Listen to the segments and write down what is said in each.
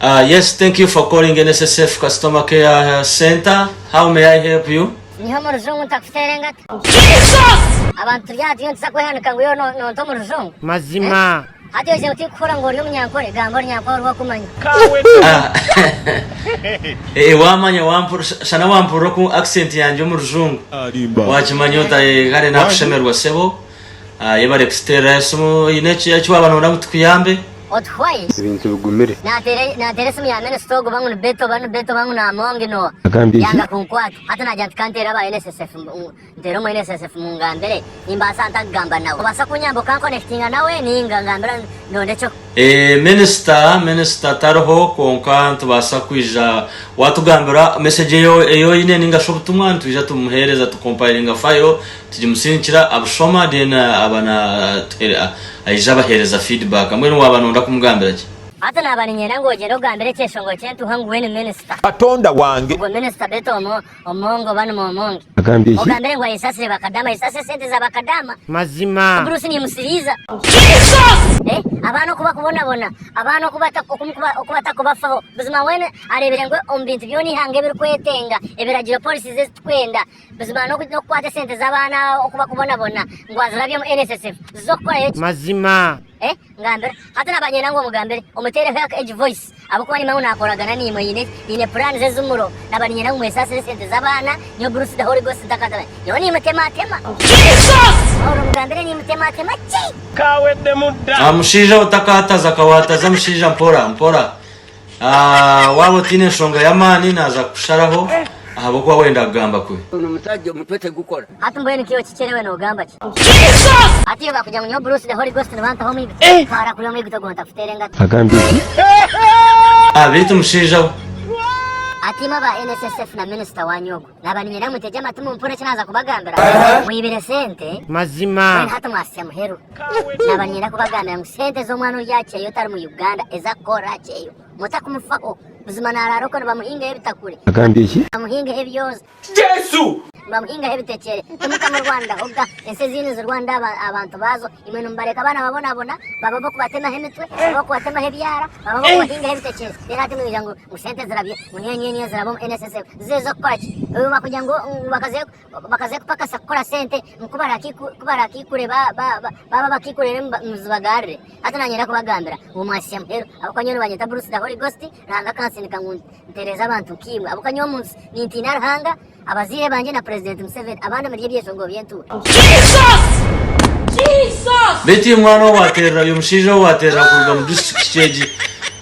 Yes, thank you for calling NSSF Customer Care Center. How may I help you? Niho mu ruzungu ntakuterenga. Jesus! Abantu yati yonsa kwehanuka ngo yo no to mu ruzungu. Mazima. Hati yoje utikora ngo uri munyankore gambo nyankore wakumanya. Wamanya wampuru sana wampuru ku accent yanje mu ruzungu. Wachimanyota gare nakushemerwa sebo. Yebare kustera sumo inechi yacu abantu ndamutwiyambe. Otwai ibintu bigumire na tere simu ya mene stogo bangu beto bangu na mongi no yanga kunkwata hata na janti kantera ba NSSF ndero mu NSSF mungambere imba santa gamba nawe basa kunyambo kan connectinga nawe ninga ngambera no ndecho minister tarho konka tubasa kwija watugambira message yo ine ninga shobutumwa tuje tumuhereza tukompilinga file tujimusinikira abushoma then abana aijaba hereza feedback amwe no abantu ndakumugambira ki hata nabani nyena ngo jero gambere cyeshongo cyentu hangu wene minister atonda wange ubwo minister beto omongo bano momongi agambiye ogambere ngo isase bakadama isase sente za bakadama mazima Bruce ni musiriza Jesus abantu kuba kubona abantu kubata kubafaho buzima wene arebere ngo ombintu byoni hange biri kwetenga ebiragira police ze twenda buzima no kwata sente z'abana okuba kubona ngo azirabye mu NSSF zokora yeki mazima ngambere hata nabanyena ngo mugambere omutere haka edge voice abako bari mauna akoragana ni moyine ine plan ze zumuro nabanyena ngo esase sente z'abana nyo Bruce the Holy Ghost ndakataba yoni mutema Jesus mugambere ni mutema chi kawe de muda mushija utakataza kawataza mushija mpora wabo tine shonga yamani naza kusharaho ahaboko wenda gamba kwe umutaje mutwete gukora hata mbone kiyo kicherewe no gamba chi ati yo bakuja mu Bruce the Holy Ghost nabanta ho mibi para kuyo mibi to gonta futerenga agambiye bitu mushija ati maba NSSF na minister wanyogo nabani nyina muteje matumu mpora kinaza kubagambira mwibire sente mazima hata mwasya muheru nabani nyina kubagambira mu sente zo mwana yache yo tari mu Uganda ezakora cheyo mutakumufaho buzima nararoko bamuhinga ebitakure agambiye ki bamuhinga ebyoza Yesu bamuhinga ebitekere tumuka mu Rwanda oga ensezini zu Rwanda abantu bazo imwe numbareka abana babona baba boko batema hemitwe baba ko batema hebyara baba boko bahinga ebitekere yati mwija ngo musente zirabye munyenye zirabo NSSF zezo kwachi bakugira ngo bakaze kupaka sakora sente mukubara kikure baba bakikurere muzubagare hata nanyera kubagambira umwasya mpero abakanyoro banyeta Bruce the Holy Ghost ranga kansinika ngo ntereza abantu kimwe abukanyo munsi nintinara hanga abazire banje na President Museveni abana muri byesongo byentu Jesus beti mwana watera yo mushija watera kuruga mu district stage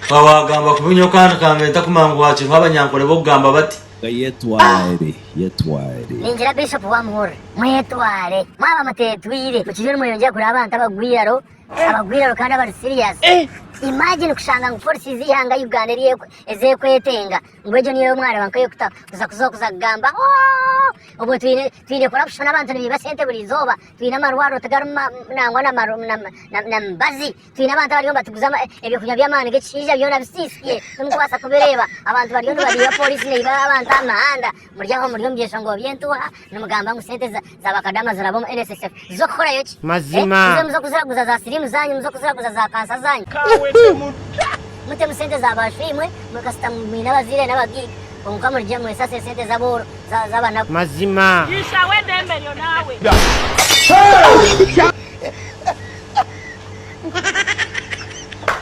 bawagamba kubinyo kandi kamenta kumangu wacu nk'abanyankore bo gamba bati yetware ninjira Bishop wa muhora mwetware mwaba matetwire ukijero muyonje kuri abantu abagwiraro kandi abari serious imagine kushanga ngo force zihanga Uganda riye eze kwetenga ngwejo niyo mwana bankaye kuza gamba obo twine corruption abantu nibasente buri zoba twine amarwaro tagaruma nangwa na mbazi twine abantu bari ngomba tuguzama ebyo kunya byamana gecishija byona bisisiye numkwasa kubereba abantu bari ngomba bari police ne abantu amahanda muri byesho ngo byentuha numugamba ngo sente za bakadama zarabo NSSF zokora yoki mazima zo kuziraguza za sirimu zanyu zo kuziraguza za kansa zanyu mute musente za bashimwe mukasta mwina bazire n'abagigi onka murije mu esase sente za boro za bana mazima yisha wedemberyo nawe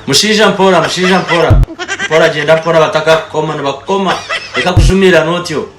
mushija mpora genda mpora bataka koma bakoma eka kushumira notyo